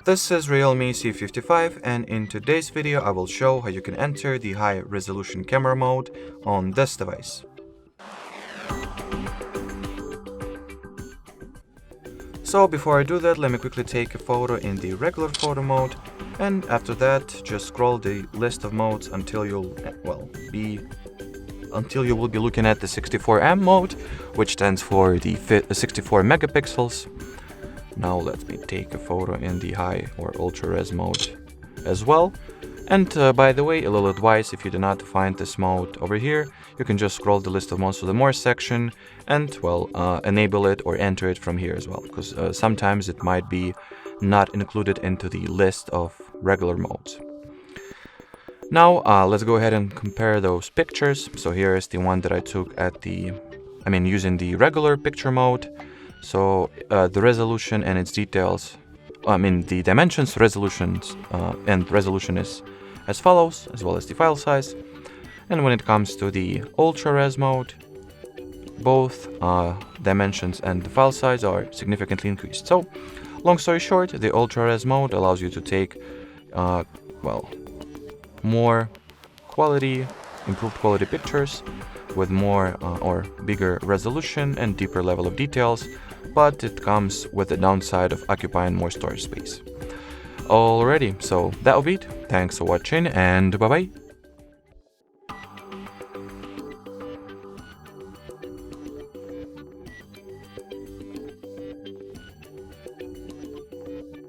This is Realme C55, and in today's video I will show how you can enter the high resolution camera mode on this device. So before I do that, let me quickly take a photo in the regular photo mode, and after that just scroll the list of modes until you will be looking at the 64M mode, which stands for the 64 megapixels. Now let me take a photo in the high or ultra res mode as well. And by the way, a little advice: if you do not find this mode over here, you can just scroll the list of modes to the more section and enable it or enter it from here as well, because sometimes it might be not included into the list of regular modes. Now let's go ahead and compare those pictures. So here is the one that I took using the regular picture mode. So the resolution and its details, the dimensions, resolutions, and resolution is as follows, as well as the file size. And when it comes to the ultra res mode, both dimensions and the file size are significantly increased. So long story short, the ultra res mode allows you to take more improved quality pictures with more or bigger resolution and deeper level of details, but it comes with the downside of occupying more storage space. Alrighty, so that'll be it. Thanks for watching, and bye bye.